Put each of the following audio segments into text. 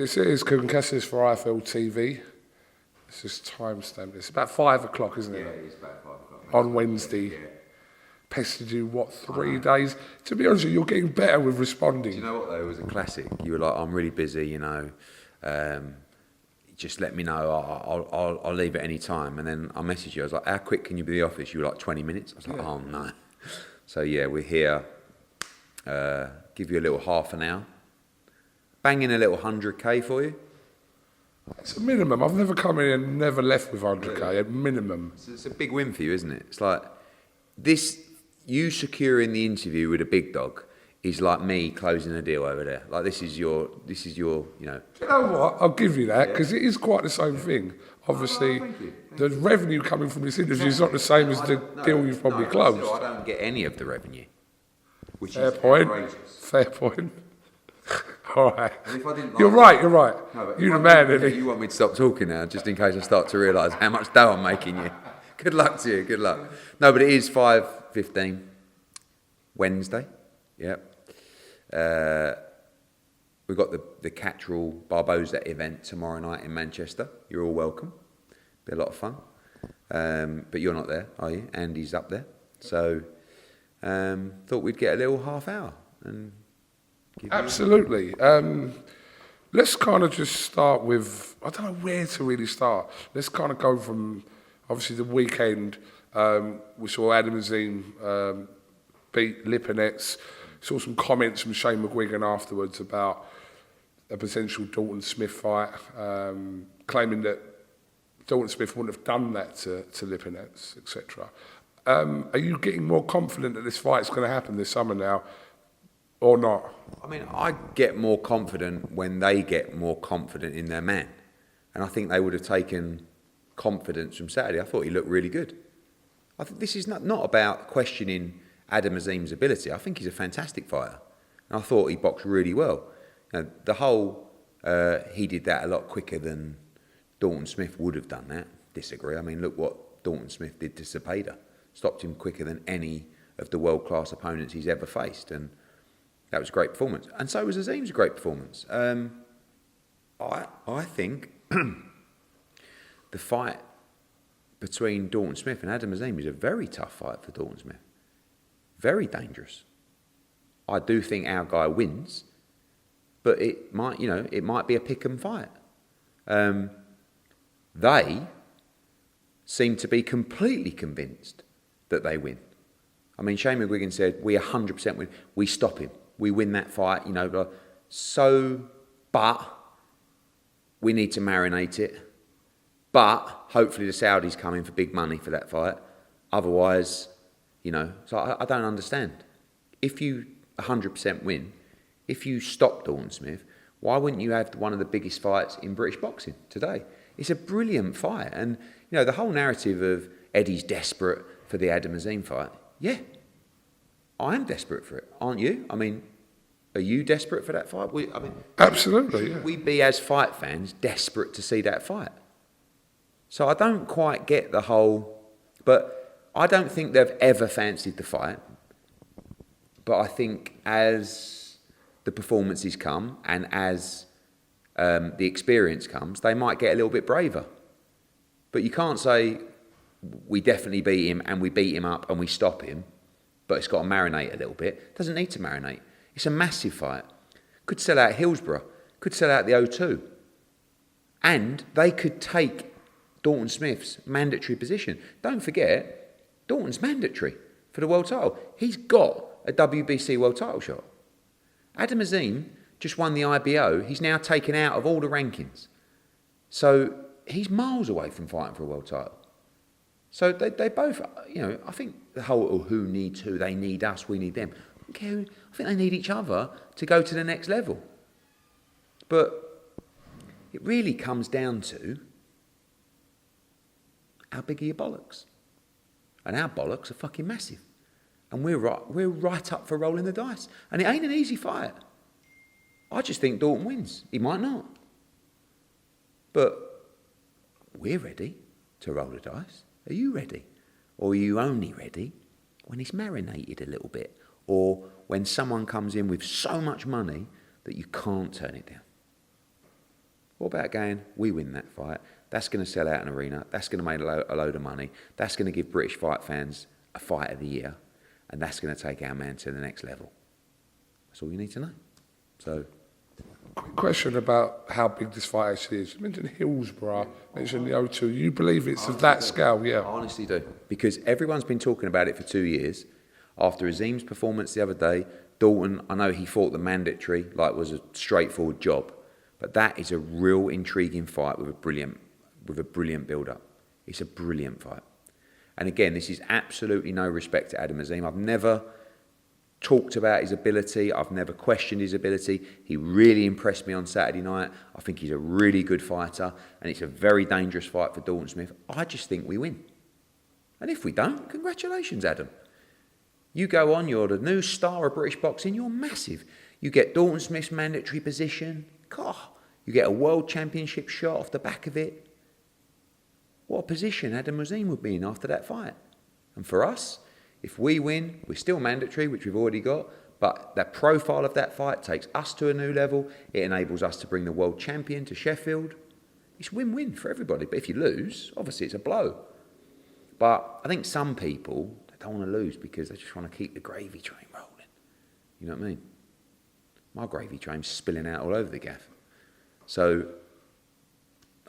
This is Kugan Cassius for IFLTV. It's just timestamped. It's about 5 o'clock, isn't it? Yeah, it's about 5 o'clock. On Wednesday. Yeah. Pestered you, what, 3 days? To be honest with you, you're getting better with responding. Do you know what, though? It was a classic. You were like, I'm really busy, you know. Just let me know. I'll leave at any time. And then I messaged you. I was like, how quick can you be in the office? You were like, 20 minutes. I was like, oh, no. So, yeah, we're here. Give you a little half an hour. Bang in a little 100K for you. It's a minimum. I've never come in and never left with 100K, a minimum. So it's a big win for you, isn't it? It's like this, you securing the interview with a big dog is like me closing a deal over there. Like this is your, you know. Do you know what? I'll give you that, because it is quite the same thing. Obviously, the revenue coming from this interview is not the same as the deal you've probably closed. Still, I don't get any of the revenue. Which Fair is point. outrageous. Fair point. All right. And if I didn't like You're right. No, you're the man, isn't you want me to stop talking now, just in case I start to realise how much dough I'm making you. Good luck to you, good luck. No, but it is 5:15, Wednesday. Yep. We've got the Catterall Barbosa event tomorrow night in Manchester. You're all welcome. Be a lot of fun. But you're not there, are you? Andy's up there. So thought we'd get a little half hour and Absolutely. Let's kind of just start with, I don't know where to really start. Let's kind of go from, obviously, the weekend. We saw Azim beat Lipinets. Saw some comments from Shane McGuigan afterwards about a potential Dalton Smith fight, claiming that Dalton Smith wouldn't have done that to Lipinets, etc. Are you getting more confident that this fight's going to happen this summer now, or not? I mean, I get more confident when they get more confident in their man. And I think they would have taken confidence from Saturday. I thought he looked really good. I think this is not about questioning Azim's ability. I think he's a fantastic fighter. And I thought he boxed really well. You know, the whole, he did that a lot quicker than Dalton Smith would have done that. Disagree. I mean, look what Dalton Smith did to Cepeda. Stopped him quicker than any of the world-class opponents he's ever faced. And that was a great performance. And so was Azim's a great performance. I think the fight between Dalton Smith and Azim is a very tough fight for Dalton Smith. Very dangerous. I do think our guy wins, but it might be a pick 'em fight. They seem to be completely convinced that they win. I mean, Shane McGuigan said, we 100% win. We stop him. We win that fight, you know. But we need to marinate it. But hopefully the Saudis come in for big money for that fight. Otherwise, you know, so I don't understand. If you 100% win, if you stop Dalton Smith, why wouldn't you have one of the biggest fights in British boxing today? It's a brilliant fight. And, you know, the whole narrative of Eddie's desperate for the Azim fight, yeah, I am desperate for it, aren't you? I mean, are you desperate for that fight? Absolutely, yeah. We'd be, as fight fans, desperate to see that fight. So I don't quite get the whole... But I don't think they've ever fancied the fight. But I think as the performances come and as the experience comes, they might get a little bit braver. But you can't say, we definitely beat him and we beat him up and we stop him, but it's got to marinate a little bit. It doesn't need to marinate. It's a massive fight. Could sell out Hillsborough. Could sell out the O2. And they could take Dalton Smith's mandatory position. Don't forget, Dalton's mandatory for the world title. He's got a WBC world title shot. Azim just won the IBO. He's now taken out of all the rankings. So he's miles away from fighting for a world title. So they both, you know, I think the whole who needs who, they need us, we need them. I don't care. I think they need each other to go to the next level. But it really comes down to how big are your bollocks? And our bollocks are fucking massive. And we're right up for rolling the dice. And it ain't an easy fight. I just think Dalton wins. He might not. But we're ready to roll the dice. Are you ready? Or are you only ready when it's marinated a little bit? Or when someone comes in with so much money that you can't turn it down? What about going, we win that fight, that's going to sell out an arena, that's going to make a load of money, that's going to give British fight fans a fight of the year, and that's going to take our man to the next level. That's all you need to know. So, quick question about how big this fight actually is. You mentioned Hillsborough, mentioned the O2. You believe it's of that scale? Yeah. I honestly do. Because everyone's been talking about it for 2 years. After Azim's performance the other day, Dalton, I know he fought the mandatory, like it was a straightforward job. But that is a real intriguing fight with a brilliant build-up. It's a brilliant fight. And again, this is absolutely no respect to Adam Azim. I've never talked about his ability. I've never questioned his ability. He really impressed me on Saturday night. I think he's a really good fighter, and it's a very dangerous fight for Dalton Smith. I just think we win. And if we don't, congratulations, Adam. You go on, you're the new star of British boxing, you're massive. You get Dalton Smith's mandatory position. God, you get a world championship shot off the back of it. What a position Adam Azim would be in after that fight. And for us, if we win, we're still mandatory, which we've already got, but the profile of that fight takes us to a new level. It enables us to bring the world champion to Sheffield. It's win-win for everybody. But if you lose, obviously it's a blow. But I think some people, they don't want to lose because they just want to keep the gravy train rolling. You know what I mean? My gravy train's spilling out all over the gaff. So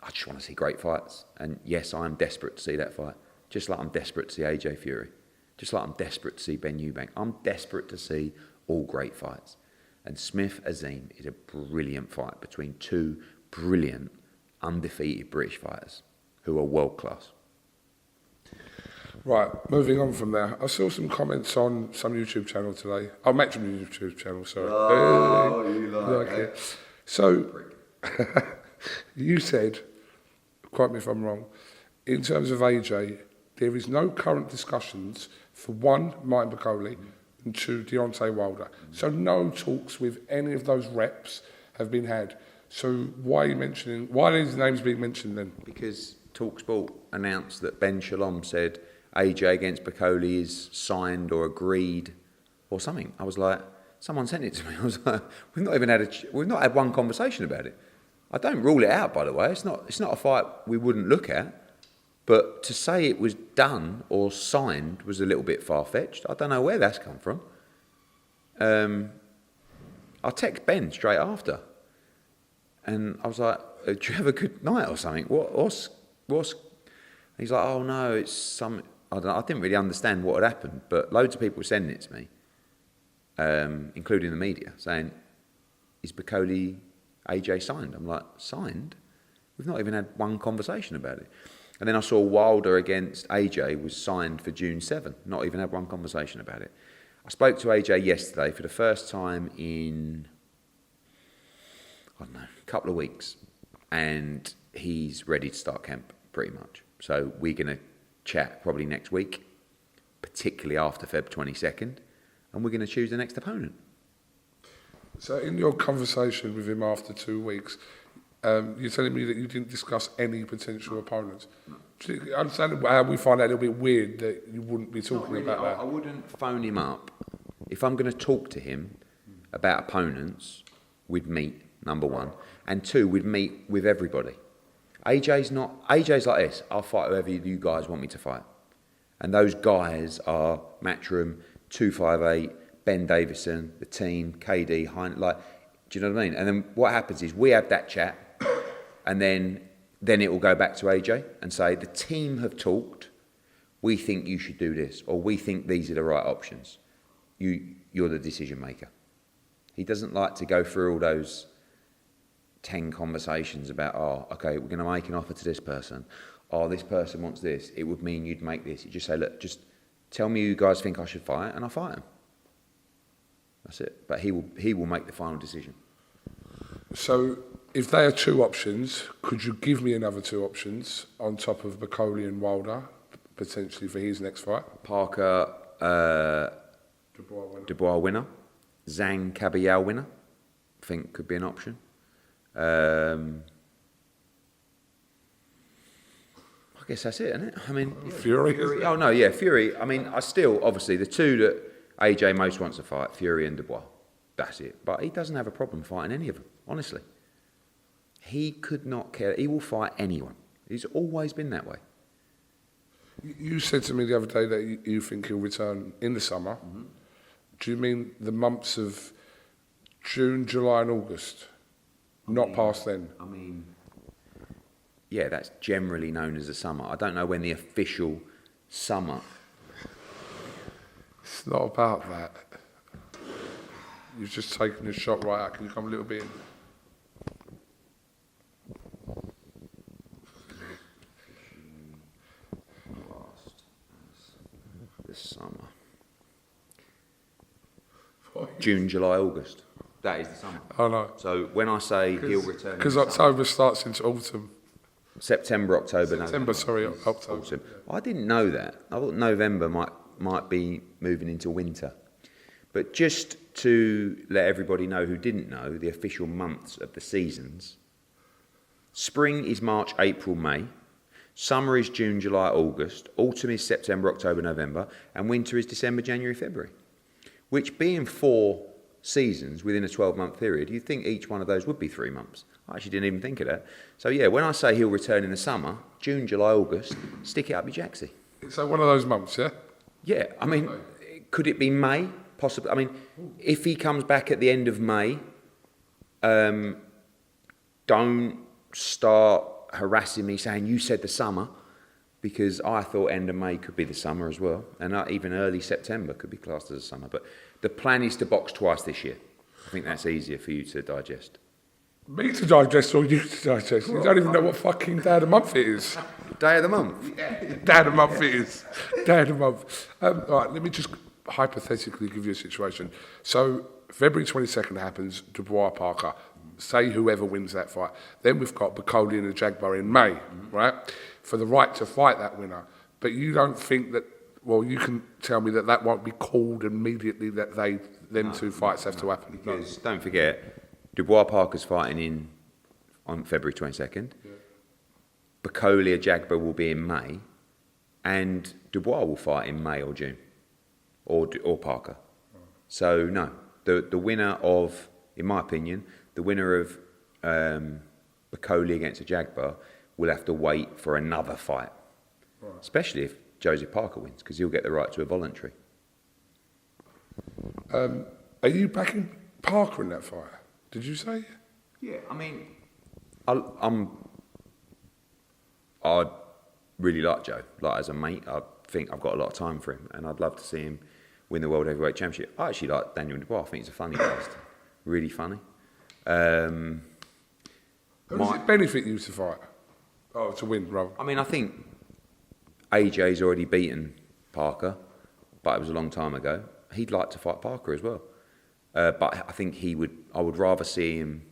I just want to see great fights. And yes, I am desperate to see that fight. Just like I'm desperate to see AJ Fury. Just like I'm desperate to see Benn-Eubank. I'm desperate to see all great fights. And Smith-Azim is a brilliant fight between two brilliant, undefeated British fighters who are world class. Right, moving on from there. I saw some comments on some YouTube channel today. Oh, Matchroom YouTube channel, sorry. Oh, you like it. So, you said, quote me if I'm wrong, in terms of AJ, there is no current discussions for one, Martin Bakole, and two, Deontay Wilder. So no talks with any of those reps have been had. So why are these names being mentioned then? Because TalkSport announced that Ben Shalom said AJ against Bakole is signed or agreed or something. I was like, someone sent it to me. I was like, we've not had one conversation about it. I don't rule it out, by the way. It's not a fight we wouldn't look at. But to say it was done or signed was a little bit far-fetched. I don't know where that's come from. I text Ben straight after. And I was like, do you have a good night or something? What's... He's like, oh no, it's some... I don't know, I didn't really understand what had happened, but loads of people were sending it to me, including the media, saying, is Bakole AJ signed? I'm like, signed? We've not even had one conversation about it. And then I saw Wilder against AJ was signed for June 7. Not even had one conversation about it. I spoke to AJ yesterday for the first time in, I don't know, a couple of weeks. And he's ready to start camp, pretty much. So we're going to chat probably next week, particularly after Feb 22nd. And we're going to choose the next opponent. So in your conversation with him after 2 weeks, you're telling me that you didn't discuss any potential opponents. Do you understand how we find that a little bit weird that you wouldn't be talking about that? I wouldn't phone him up. If I'm going to talk to him about opponents, we'd meet, number one. And two, we'd meet with everybody. AJ's like this. I'll fight whoever you guys want me to fight. And those guys are Matchroom, 258, Ben Davison, the team, KD, Hein, like, do you know what I mean? And then what happens is we have that chat, and then it will go back to AJ and say, the team have talked, we think you should do this, or we think these are the right options. You're the decision maker. He doesn't like to go through all those 10 conversations about, oh, okay, we're going to make an offer to this person. Oh, this person wants this. It would mean you'd make this. You just say, look, just tell me who you guys think I should fight, and I'll fight him. That's it. But he will make the final decision. So if they are two options, could you give me another two options on top of Bakole and Wilder, potentially for his next fight? Parker, Dubois winner. Zhang Caballal winner. I think could be an option. I guess that's it, isn't it? I mean, Fury. Oh no, yeah, Fury. I mean, I still obviously the two that AJ most wants to fight, Fury and Dubois. That's it. But he doesn't have a problem fighting any of them, honestly. He could not care. He will fight anyone. He's always been that way. You said to me the other day that you think he'll return in the summer. Mm-hmm. Do you mean the months of June, July and August? Not past then? I mean, yeah, that's generally known as the summer. I don't know when the official summer... It's not about that. You've just taken a shot right out. Can you come a little bit in? The summer. June, July, August. That is the summer. I know. So when I say he'll return... Because October starts into autumn. September, October, September, sorry, October. Autumn. I didn't know that. I thought November might be moving into winter. But just to let everybody know who didn't know the official months of the seasons, spring is March, April, May. Summer is June, July, August. Autumn is September, October, November. And winter is December, January, February. Which being 4 seasons within a 12-month period, you'd think each one of those would be 3 months. I actually didn't even think of that. So yeah, when I say he'll return in the summer, June, July, August, stick it up your jacksie. So one of those months, yeah? Yeah, I mean, could it be May? Possibly. I mean, if he comes back at the end of May, don't start harassing me saying you said the summer, because I thought end of May could be the summer as well, and even early September could be classed as a summer. But the plan is to box twice this year. I think that's easier for you to digest. Me to digest or you to digest? You don't even know what fucking day of the month it is. Day of the month? Yeah, day of the month it is. Day of the month. All right, let me just hypothetically give you a situation. So February 22nd happens, Dubois Parker. Say whoever wins that fight. Then we've got Bacoli and the Jagbar in May, right? For the right to fight that winner. But you don't think that, well, you can tell me that that won't be called immediately, that them two fights have to happen. Because don't forget, Dubois Parker's fighting on February 22nd. Yeah. Bacoli or Jagbar will be in May. And Dubois will fight in May or June. Or Parker. Oh. So, no. The winner of, in my opinion, the winner of Bacoli against a Jagbar will have to wait for another fight. Right. Especially if Joseph Parker wins, because he'll get the right to a voluntary. Are you backing Parker in that fight? Did you say? Yeah, I mean, I really like Joe. Like, as a mate, I think I've got a lot of time for him, and I'd love to see him win the World Heavyweight Championship. I actually like Daniel Dubois. I think he's a funny bastard. Really funny. How does it benefit you to fight? Oh, to win, rather. I mean, I think AJ's already beaten Parker, but it was a long time ago. He'd like to fight Parker as well. But I think I would rather see him,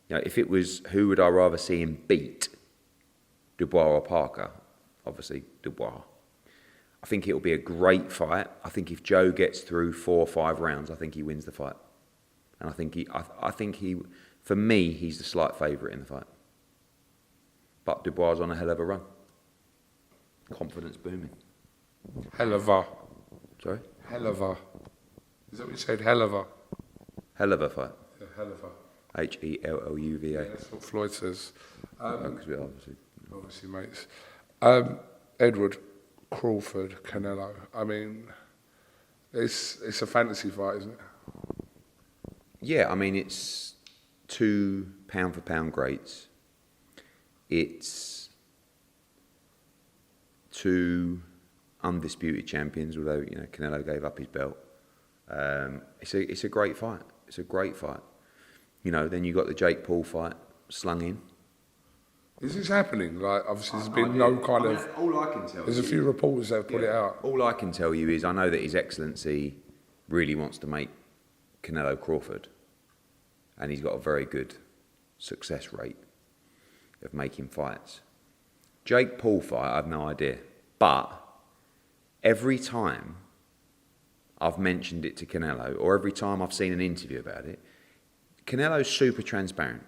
if it was who would I rather see him beat, Dubois or Parker? Obviously, Dubois. I think it'll be a great fight. I think if Joe gets through 4 or 5 rounds, I think he wins the fight. And I think he, for me, he's the slight favourite in the fight. But Dubois is on a hell of a run. Confidence booming. Hell of a. Sorry? Hell of a. Is that what you said? Hell of a. Hell of a fight. Yeah, hell of a. HELLUVA. Yeah, that's what Floyd says. Because we're obviously mates. Edward, Crawford, Canelo. I mean, it's a fantasy fight, isn't it? Yeah, I mean, it's 2 pound-for-pound greats. It's 2 undisputed champions, although, Canelo gave up his belt. It's a great fight. It's a great fight. Then you got the Jake Paul fight slung in. Is this happening? Like, obviously, there's been no kind of... All I can tell There's a few reporters that have put it out. All I can tell you is I know that His Excellency really wants to make Canelo-Crawford, and he's got a very good success rate of making fights. Jake Paul fight, I have no idea. But every time I've mentioned it to Canelo, or every time I've seen an interview about it, Canelo's super transparent.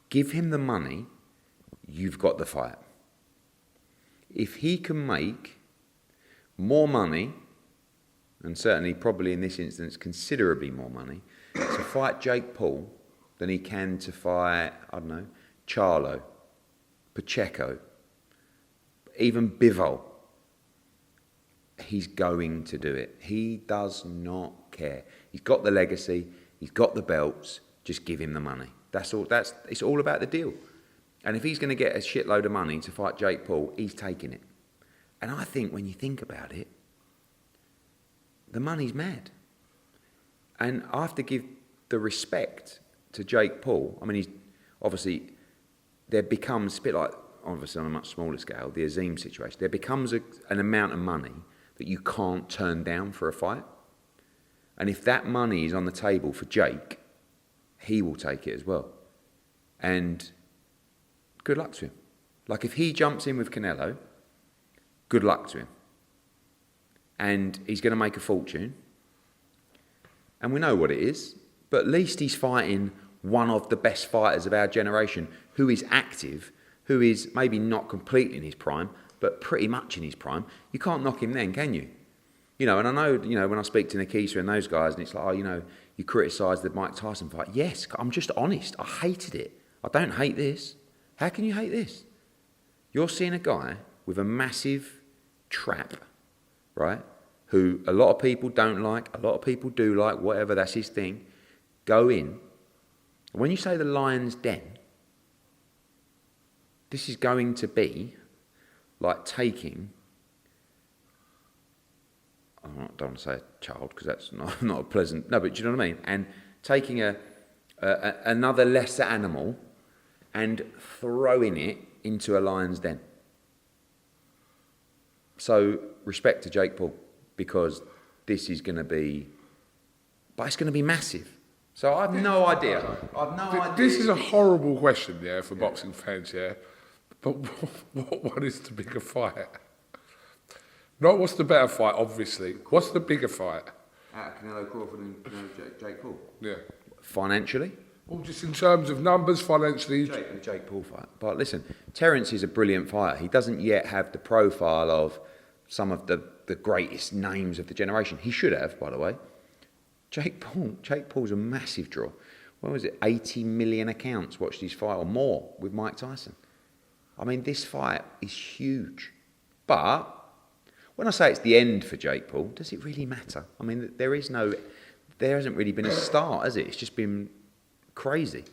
Give him the money, you've got the fight. If he can make more money, and certainly probably in this instance considerably more money, to fight Jake Paul than he can to fight, I don't know, Charlo, Pacheco, even Bivol, he's going to do it. He does not care. He's got the legacy, he's got the belts, just give him the money. That's all. It's all about the deal. And if he's going to get a shitload of money to fight Jake Paul, he's taking it. And I think when you think about it, the money's mad. And I have to give the respect to Jake Paul. I mean, he's obviously, there becomes a bit like, obviously on a much smaller scale, the Azim situation. There becomes an amount of money that you can't turn down for a fight. And if that money is on the table for Jake, he will take it as well. And good luck to him. Like if he jumps in with Canelo, good luck to him. And he's going to make a fortune. And we know what it is. But at least he's fighting one of the best fighters of our generation who is active, who is maybe not completely in his prime, but pretty much in his prime. You can't knock him then, can you? You know, and I know, you know, when I speak to Nikisa and those guys, and it's like, oh, you know, you criticise the Mike Tyson fight. Yes, I'm just honest. I hated it. I don't hate this. How can you hate this? You're seeing a guy with a massive trap, right, who a lot of people don't like, a lot of people do like, whatever, that's his thing, go in. When you say the lion's den, this is going to be like taking, I don't want to say a child because that's not a pleasant, no, but do you know what I mean? And taking another lesser animal and throwing it into a lion's den. So respect to Jake Paul, because this is going to be, but it's going to be massive. So I have no idea. This is a horrible question, yeah, for boxing fans, yeah. But what one is the bigger fight? Not what's the better fight, obviously. What's the bigger fight? Canelo-Crawford and Jake Paul. Yeah. Financially? Well, just in terms of numbers, financially. Jake Paul fight. But listen, Terence is a brilliant fighter. He doesn't yet have the profile of some of the greatest names of the generation. He should have, by the way. Jake Paul's a massive draw. When was it? 80 million accounts watched his fight or more with Mike Tyson. I mean, this fight is huge. But when I say it's the end for Jake Paul, does it really matter? I mean, there hasn't really been a start, has it? It's just been crazy.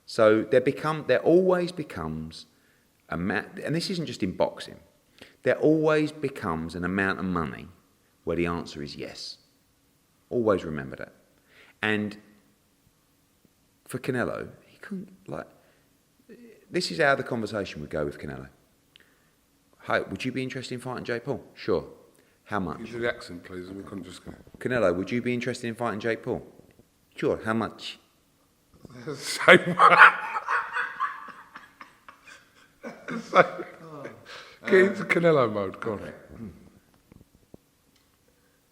So there always becomes and this isn't just in boxing, there always becomes an amount of money where the answer is yes. Always remember that. And for Canelo, he couldn't, this is how the conversation would go with Canelo. Hey, would you be interested in fighting Jake Paul? Sure. How much? Use the accent, please, and we couldn't just go. Canelo, would you be interested in fighting Jake Paul? Sure. How much? Same one. Get into Canelo mode, go on.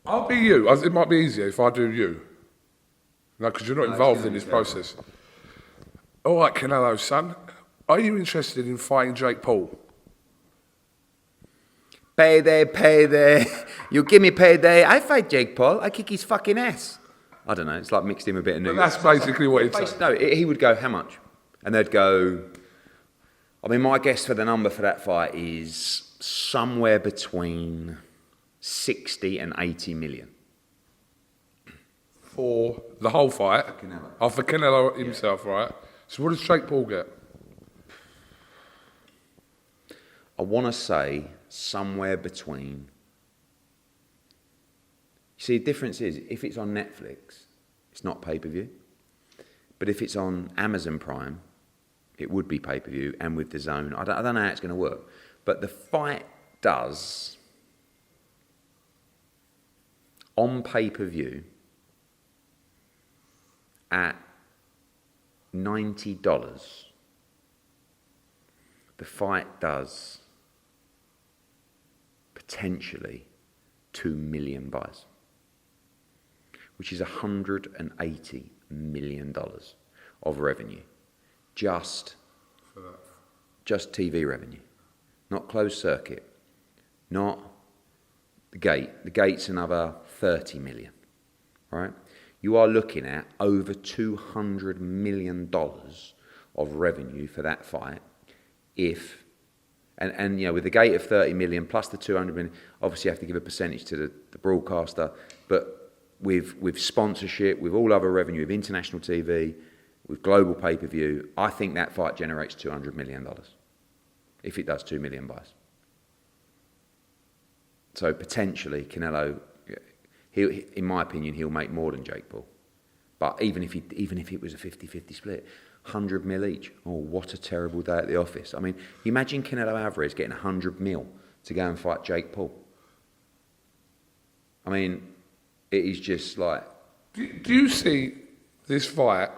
I'll be you. It might be easier if I do you. No, because you're not involved in this process. All right, Canelo, son. Are you interested in fighting Jake Paul? Payday. You give me payday, I fight Jake Paul. I kick his fucking ass. I don't know. It's like mixed in with a bit of New York. That's basically what it's saying. No, he would go, how much? And they'd go, I mean, my guess for the number for that fight is somewhere between 60 and 80 million. For the whole fight? For Canelo. Oh, for Canelo himself, right? So what does Jake Paul get? I want to say somewhere between... You see, the difference is, if it's on Netflix, it's not pay-per-view. But if it's on Amazon Prime, it would be pay-per-view, and with the zone. I don't know how it's going to work. But the fight does, on pay-per-view, at $90, the fight does potentially 2 million buys, which is $180 million of revenue, just TV revenue, not closed circuit, not the gate. The gate's another 30 million, right? you are looking at over $200 million of revenue for that fight. And you know, with the gate of 30 million plus the 200 million, obviously you have to give a percentage to the broadcaster, but with sponsorship, with all other revenue, with international TV, with global pay-per-view, I think that fight generates $200 million. If it does 2 million buys. So potentially Canelo, in my opinion, he'll make more than Jake Paul. But even if it was a 50-50 split, 100 mil each. Oh, what a terrible day at the office. I mean, imagine Canelo Alvarez getting 100 mil to go and fight Jake Paul. I mean, it is just like... Do you see this fight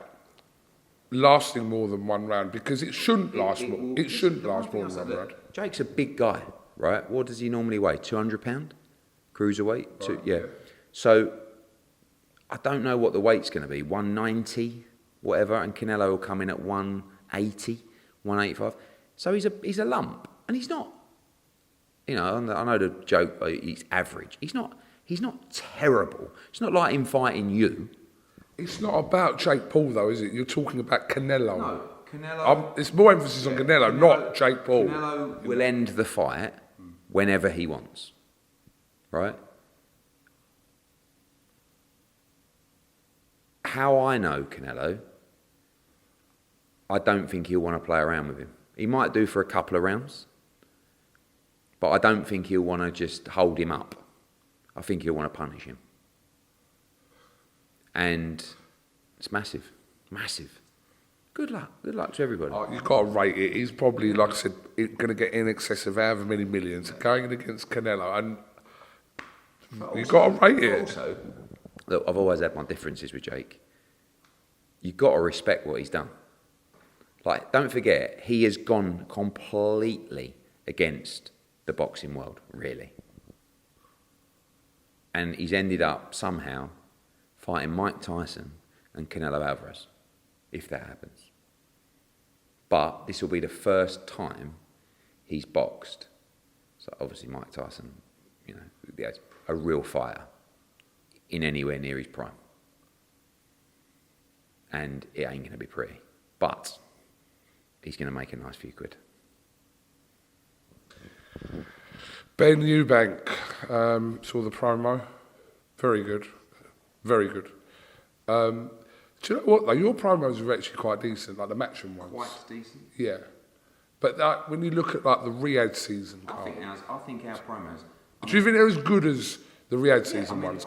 lasting more than one round? Because it shouldn't last more. It shouldn't last more than one round. Jake's a big guy, right? What does he normally weigh? 200 pound? Cruiserweight? Right, yeah. So I don't know what the weight's going to be. 190, whatever, and Canelo will come in at 180, 185. So he's a lump, and he's not. You know, I know the joke. He's average. He's not terrible. It's not like him fighting you. It's not about Jake Paul, though, is it? You're talking about Canelo. No, Canelo. It's more emphasis on Canelo, not Jake Paul. Canelo will end the fight whenever he wants, right? How I know Canelo, I don't think he'll want to play around with him. He might do for a couple of rounds, but I don't think he'll want to just hold him up. I think he'll want to punish him. And it's massive, massive. Good luck to everybody. Oh, you've got to rate it. He's probably, like I said, going to get in excess of however many millions going in against Canelo, and you've got to rate it. Also, look, I've always had my differences with Jake. You've got to respect what he's done. Like, don't forget, he has gone completely against the boxing world, really. And he's ended up somehow fighting Mike Tyson and Canelo Alvarez, if that happens. But this will be the first time he's boxed. So obviously Mike Tyson, you know, a real fighter in anywhere near his prime. And it ain't going to be pretty. But he's going to make a nice few quid. Benn-Eubank, saw the promo. Very good. Very good. Do you know what, though? Your promos are actually quite decent, like the Matchroom ones. Quite decent? Yeah. But when you look at, like, the Riyadh season I think our promos... Do you think they're as good as the Riyadh season ones?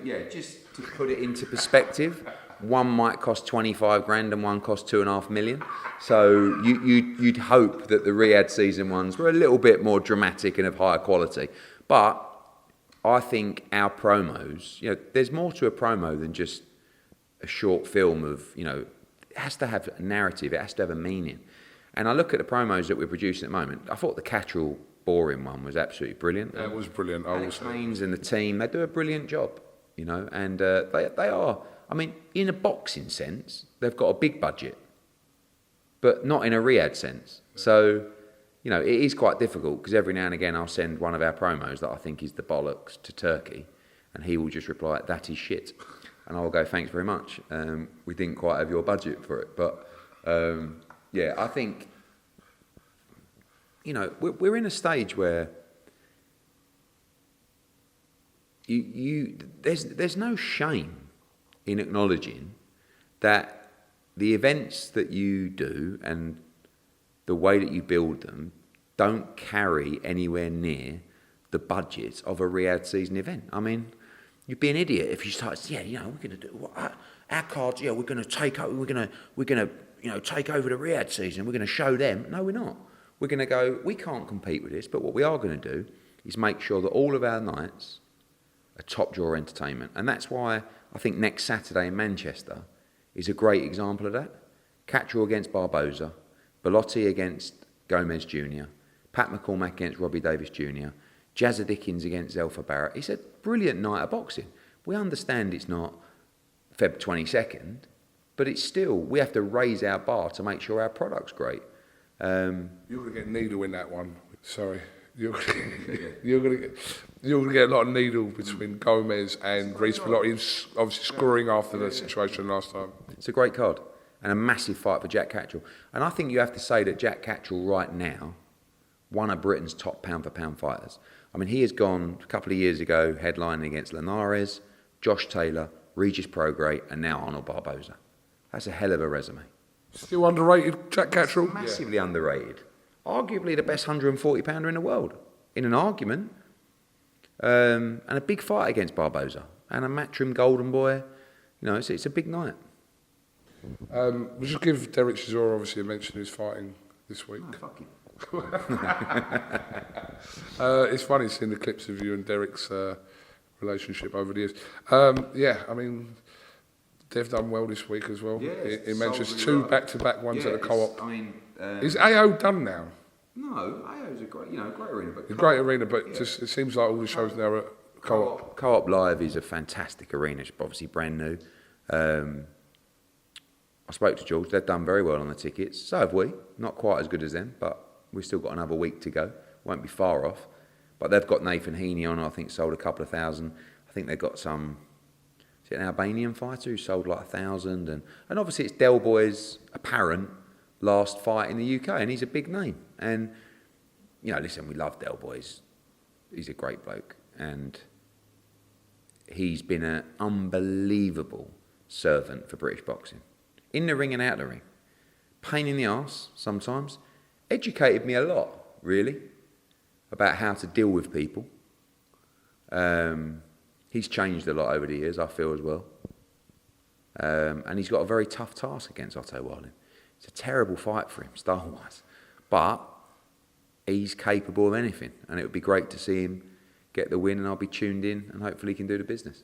Yeah, just to put it into perspective, one might cost 25 grand and one cost 2.5 million. So you'd hope that the Riyadh season ones were a little bit more dramatic and of higher quality. But I think our promos, you know, there's more to a promo than just a short film of, you know, it has to have a narrative, it has to have a meaning. And I look at the promos that we're producing at the moment, I thought the Catterall boring one was absolutely brilliant. That was brilliant. Alex Haynes and the team, they do a brilliant job, you know, and they are, I mean, in a boxing sense, they've got a big budget, but not in a Riyadh sense. So, you know, it is quite difficult because every now and again I'll send one of our promos that I think is the bollocks to Turkey, and he will just reply, "That is shit." And I'll go, "Thanks very much. We didn't quite have your budget for it." But, yeah, I think, you know, we're in a stage where there's no shame in acknowledging that the events that you do and the way that you build them don't carry anywhere near the budget of a Riyadh season event. I mean, you'd be an idiot if you started, yeah, you know, we're going to do our cards. Yeah, we're going to take over. We're going to, you know, take over the Riyadh season. We're going to show them. No, we're not. We're going to go. We can't compete with this. But what we are going to do is make sure that all of our nights are top drawer entertainment, and that's why I think next Saturday in Manchester is a great example of that. Catterall against Barboza, Bellotti against Gomez Jr., Pat McCormack against Robbie Davis Jr., Jazza Dickens against Zelfa Barrett. It's a brilliant night of boxing. We understand it's not Feb 22nd, but it's still, we have to raise our bar to make sure our product's great. You're going to get Needle in that one. Sorry. You're going to You're going to get a lot of needle between Gomez and Reece Bellotti, obviously scoring after the situation last time. It's a great card and a massive fight for Jack Catterall. And I think you have to say that Jack Catterall right now, one of Britain's top pound-for-pound fighters. I mean, he has gone a couple of years ago headlining against Linares, Josh Taylor, Regis Prograis, and now Arnold Barboza. That's a hell of a resume. Still underrated, Jack Catterall? Massively underrated. Arguably the best 140-pounder in the world, in an argument. And a big fight against Barboza. And a Matchroom golden boy. You know, it's a big night. We should give Derek Chisora obviously a mention who's fighting this week. Oh, fuck him. It's funny seeing the clips of you and Derek's relationship over the years. Yeah, I mean, they've done well this week as well. Yeah, he mentions two back-to-back ones at the co-op. I mean, Is AO done now? no, AO's a great arena, but A great arena, but just it seems like all the shows now are at co-op. Co-op Live is a fantastic arena. It's obviously brand new. I spoke to George. They've done very well on the tickets. So have we. Not quite as good as them, but we've still got another week to go. Won't be far off. But they've got Nathan Heaney on. I think sold a couple of thousand. I think they've got some. Is it an Albanian fighter who sold like 1,000? And obviously it's Del Boy's apparent last fight in the UK, and he's a big name. And you know, listen, we love Del Boy. He's a great bloke, and he's been an unbelievable servant for British boxing. In the ring and out of the ring. Pain in the arse sometimes. Educated me a lot, really, about how to deal with people. He's changed a lot over the years, I feel, as well. And he's got a very tough task against Otto Wallin. It's a terrible fight for him, style-wise. But he's capable of anything, and it would be great to see him get the win, and I'll be tuned in, and hopefully he can do the business.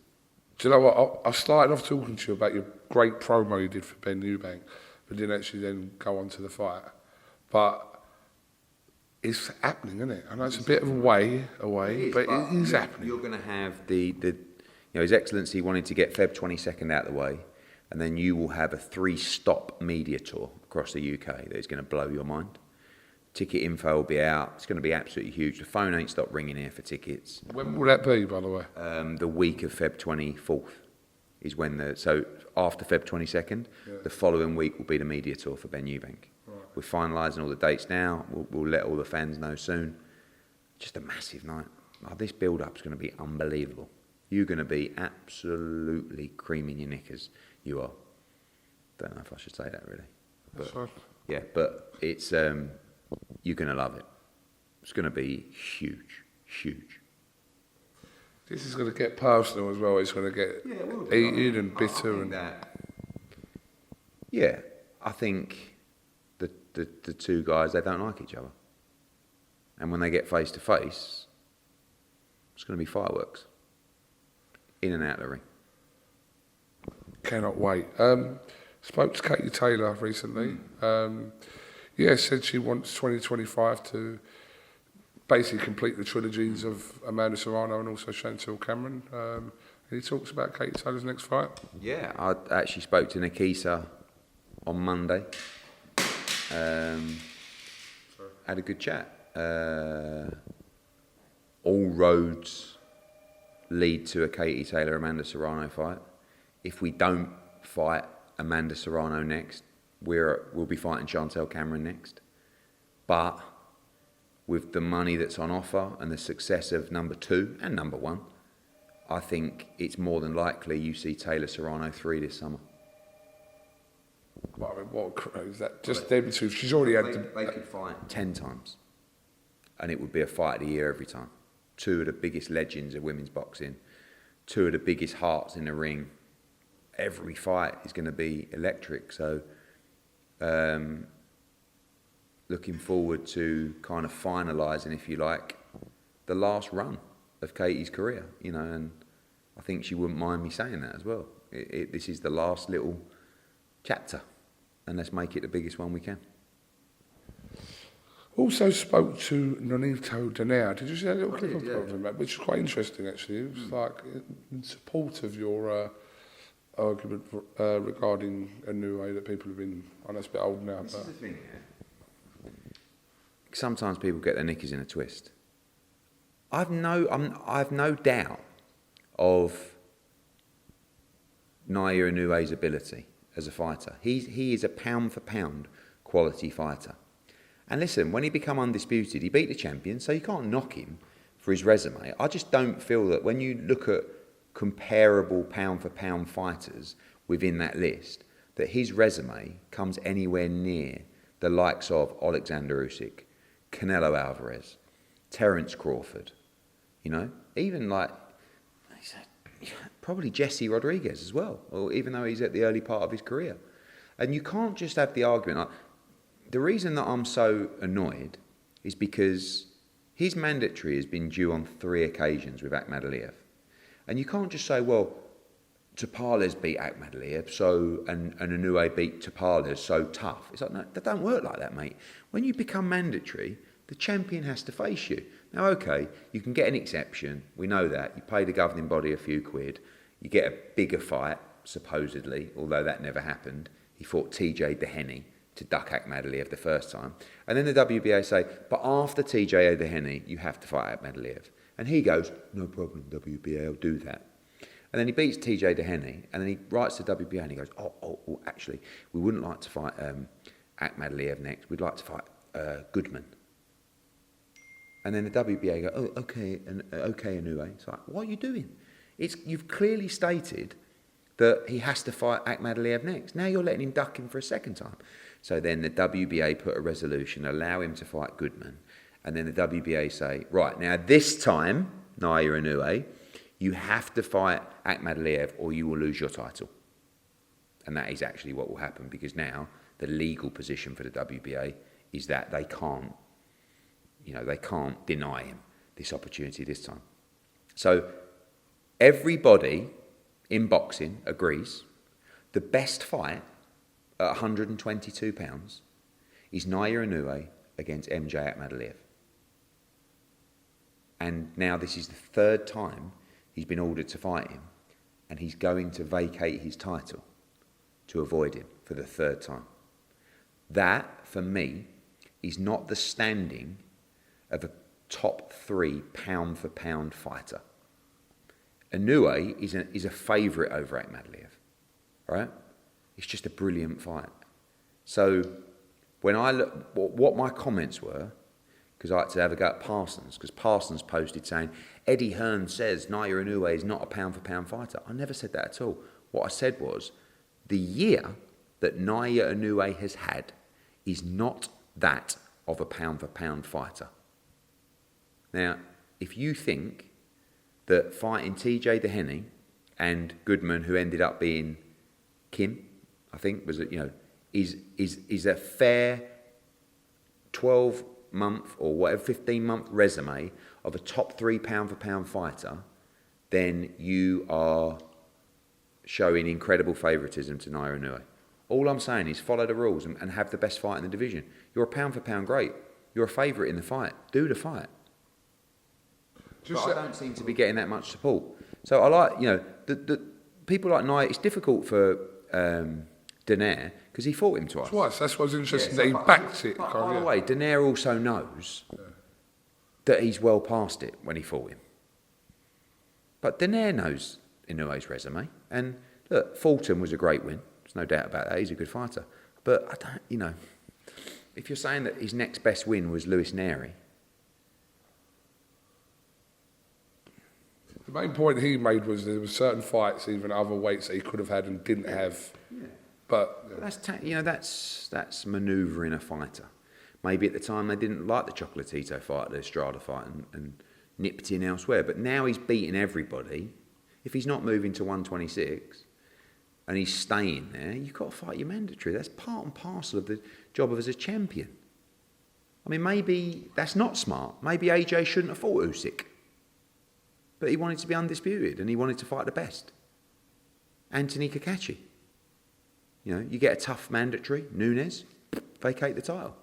Do you know what? I started off talking to you about your great promo you did for Benn-Eubank, but didn't actually then go on to the fight. But it's happening, isn't it? I know it's a bit of a way away, but it is happening. You're going to have His Excellency wanted to get Feb 22nd out of the way, and then you will have a 3-stop media tour across the UK that is going to blow your mind. Ticket info will be out. It's going to be absolutely huge. The phone ain't stopped ringing here for tickets. When will that be, by the way? The week of Feb 24th is when so after Feb 22nd, the following week will be the media tour for Benn-Eubank. Right. We're finalising all the dates now. We'll let all the fans know soon. Just a massive night. This build-up is going to be unbelievable. You're going to be absolutely creaming your knickers. You are. Don't know if I should say that really. But, that's fine. Yeah, but it's you're going to love it. It's going to be huge, huge. This is going to get personal as well. It's going to get heated and bitter. I think the two guys, they don't like each other. And when they get face to face, it's going to be fireworks. In and out of the ring. Cannot wait. Spoke to Katie Taylor recently. Said she wants 2025 to basically complete the trilogies of Amanda Serrano and also Chantel Cameron. Any talks about Katie Taylor's next fight? Yeah, I actually spoke to Nikisa on Monday. Had a good chat. All roads lead to a Katie Taylor-Amanda Serrano fight. If we don't fight Amanda Serrano next, we'll be fighting Chantel Cameron next. But with the money that's on offer and the success of number 2 and number 1, I think it's more than likely you see Taylor Serrano 3 this summer. Well, I mean, what is that? Just them two. She's already had. They could fight 10 times, and it would be a fight of the year every time. 2 of the biggest legends of women's boxing, 2 of the biggest hearts in the ring. Every fight is going to be electric. So, looking forward to kind of finalising, if you like, the last run of Katie's career. You know, and I think she wouldn't mind me saying that as well. This is the last little chapter, and let's make it the biggest one we can. Also spoke to Nonito Donaire. Did you see that little clip of him, which was quite interesting actually? It was like in support of your argument regarding Inoue that people have been, I know it's a bit old now, This is the thing, Sometimes people get their knickers in a twist. I've no doubt of Naoya Inoue's ability as a fighter. He is a pound for pound quality fighter. And listen, when he became undisputed, he beat the champion, so you can't knock him for his resume. I just don't feel that when you look at comparable pound for pound fighters within that list, that his resume comes anywhere near the likes of Alexander Usyk, Canelo Alvarez, Terence Crawford, even like probably Jesse Rodriguez as well, or even though he's at the early part of his career. And you can't just have the argument. The reason that I'm so annoyed is because his mandatory has been due on 3 occasions with Akhmadaliev. And you can't just say, well, Topales beat Akhmadaliev, and Inoue beat Topales, so tough. It's like, no, that don't work like that, mate. When you become mandatory, the champion has to face you. Now, okay, you can get an exception. We know that. You pay the governing body a few quid. You get a bigger fight, supposedly, although that never happened. He fought TJ Dehenny to duck Akhmadaliev the first time. And then the WBA say, but after TJ Dehenny, you have to fight Akhmadaliev. And he goes, no problem, WBA, I'll do that. And then he beats TJ Dehenny, and then he writes to WBA and he goes, oh, actually, we wouldn't like to fight Akhmadaliev next. We'd like to fight Goodman. And then the WBA go, oh, okay, Inoue. It's like, what are you doing? You've clearly stated that he has to fight Akhmadaliev next. Now you're letting him duck him for a second time. So then the WBA put a resolution, allow him to fight Goodman. And then the WBA say, right, now this time, Naoya Inoue, you have to fight Akhmadaliev or you will lose your title. And that is actually what will happen, because now the legal position for the WBA is that they can't deny him this opportunity this time. So everybody in boxing agrees the best fight at 122 pounds is Naoya Inoue against MJ Akhmadaliev. And now this is the 3rd time he's been ordered to fight him, and he's going to vacate his title to avoid him for the 3rd time. That, for me, is not the standing of a top 3 pound for pound fighter. Inoue is a favourite over Akhmadaliev, right? It's just a brilliant fight. So when I look, what my comments were, because I had to have a go at Parsons, because Parsons posted saying, EDDIE HEARN says Naoya Inoue is not a pound for pound fighter. I never said that at all. What I said was, the year that Naoya Inoue has had is not that of a pound for pound fighter. Now, if you think that fighting TJ Dehenny and Goodman, who ended up being Kim, I think was is a fair 12-month or whatever 15-month resume of a top 3 pound for pound fighter, then you are showing incredible favouritism to Naoya Inoue. All I'm saying is follow the rules and have the best fight in the division. You're a pound for pound great. You're a favourite in the fight. Do the fight. But I don't seem to be getting that much support. So I like, the people like Naoya. It's difficult for Donaire because he fought him twice. That's what's interesting, that he backed it. But by the way, Donaire also knows that he's well past it when he fought him. But Donaire knows Inoue's resume. And look, Fulton was a great win. There's no doubt about that. He's a good fighter. But I don't, if you're saying that his next best win was Luis Neri. The main point he made was there were certain fights, even other weights, that he could have had and didn't have. Yeah. But that's manoeuvring a fighter. Maybe at the time they didn't like the Chocolatito fight, the Estrada fight, and nipped in elsewhere. But now he's beating everybody. If he's not moving to 126 and he's staying there, you've got to fight your mandatory. That's part and parcel of the job of as a champion. I mean, maybe that's not smart. Maybe AJ shouldn't have fought Usyk. But he wanted to be undisputed and he wanted to fight the best. Anthony Kakachi. You get a tough mandatory, Nunes, vacate the title.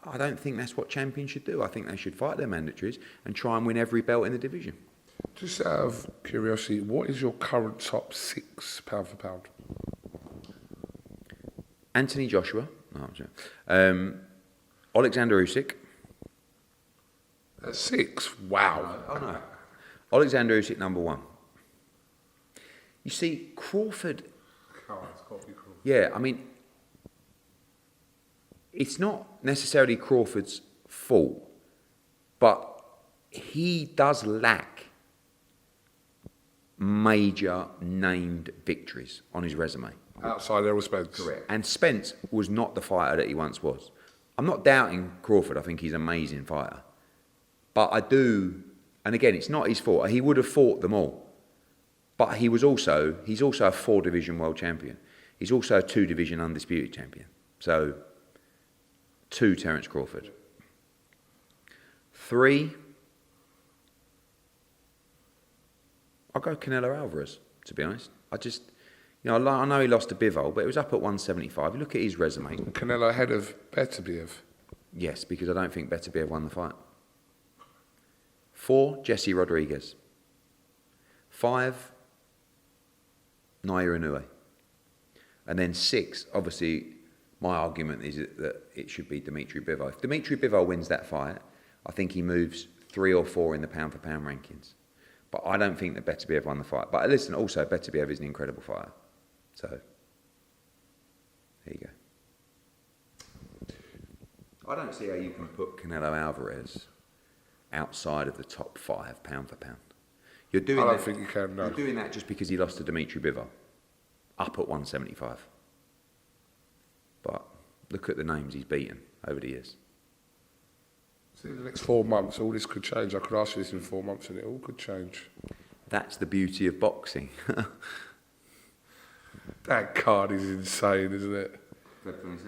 I don't think that's what champions should do. I think they should fight their mandatories and try and win every belt in the division. Just out of curiosity, what is your current top 6 pound for pound? Anthony Joshua. Alexander Usyk. At 6? Wow. Oh no. Alexander Usyk number 1. You see, Crawford. Oh, it's got to be Crawford. Yeah, I mean, it's not necessarily Crawford's fault, but he does lack major named victories on his resume. Outside Errol Spence. Correct. And Spence was not the fighter that he once was. I'm not doubting Crawford. I think he's an amazing fighter. But I do, and again, it's not his fault. He would have fought them all. But he's also a 4-division world champion. He's also a 2-division undisputed champion. So, 2 Terence Crawford. 3, I'll go Canelo Alvarez, to be honest. I know he lost to Bivol, but it was up at 175. Look at his resume. Canelo ahead of Beterbiev. Yes, because I don't think Beterbiev won the fight. 4, Jesse Rodriguez. 5, Naoya Inoue. And then 6, obviously, my argument is that it should be Dimitri Bivol. If Dimitri Bivol wins that fight, I think he moves 3 or 4 in the pound-for-pound rankings. But I don't think that Beterbiev won the fight. But listen, also, Beterbiev is an incredible fighter. So, there you go. I don't see how you can put Canelo Alvarez outside of the top 5 pound for pound. I don't think you can, no. You're doing that just because he lost to Dimitri Bivol, up at 175. But look at the names he's beaten over the years. See, the next 4 months, all this could change. I could ask you this in 4 months and it all could change. That's the beauty of boxing. That card is insane, isn't it?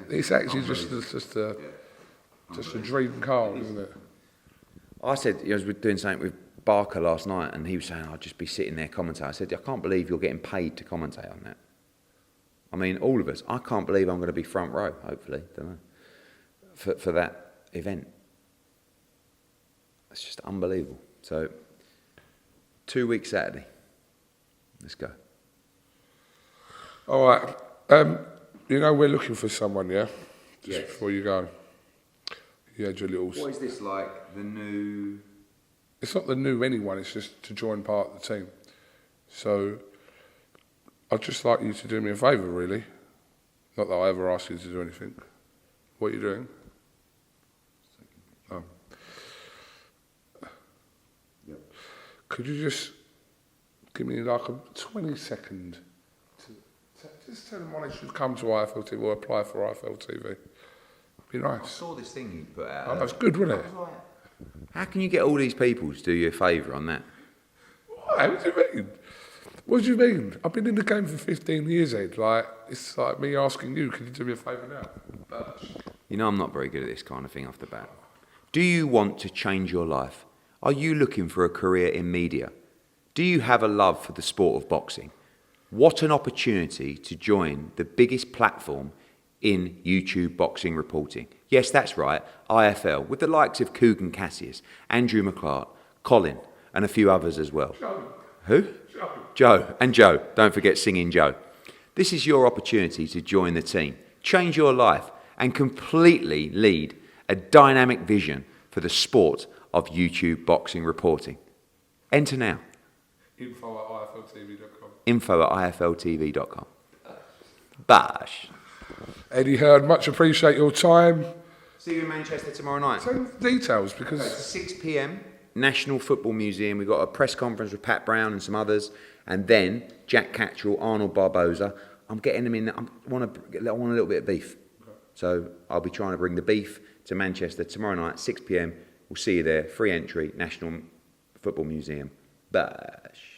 It's actually just a dream card, isn't it? I said, I was doing something with Barker last night, and he was saying, I'd just be sitting there commentating. I said, I can't believe you're getting paid to commentate on that. I mean, all of us. I can't believe I'm going to be front row, hopefully, don't know, for that event. It's just unbelievable. So, 2 weeks Saturday. Let's go. All right. We're looking for someone, yeah? Just before you go. You had your little... What is this, like, the new... It's not the new anyone, it's just to join part of the team. So, I'd just like you to do me a favour, really. Not that I ever ask you to do anything. What are you doing? Oh. Yep. Could you just give me like a 20-second to just tell them why they should come to IFLTV or apply for IFLTV? Be nice. I saw this thing you put out. Oh, that was good, wasn't it? How can you get all these people to do you a favour on that? Why? What do you mean? What do you mean? I've been in the game for 15 years, Ed. Like, it's like me asking you, can you do me a favour now? But... You know I'm not very good at this kind of thing off the bat. Do you want to change your life? Are you looking for a career in media? Do you have a love for the sport of boxing? What an opportunity to join the biggest platform in YouTube boxing reporting. Yes, that's right, IFL, with the likes of Kugan Cassius, Andrew McClark, Colin, and a few others as well. Joe. Who? Joe. And Joe. Don't forget singing Joe. This is your opportunity to join the team, change your life, and completely lead a dynamic vision for the sport of YouTube boxing reporting. Enter now. info@ifltv.com. info@ifltv.com. Bash. Eddie Hearn, much appreciate your time. See you in Manchester tomorrow night. Send details because... It's 6 p.m, National Football Museum. We've got a press conference with Pat Brown and some others. And then Jack Catterall, Arnold Barboza. I'm getting them in. I want a little bit of beef. Okay. So I'll be trying to bring the beef to Manchester tomorrow night, 6 p.m. We'll see you there. Free entry, National Football Museum. Bash.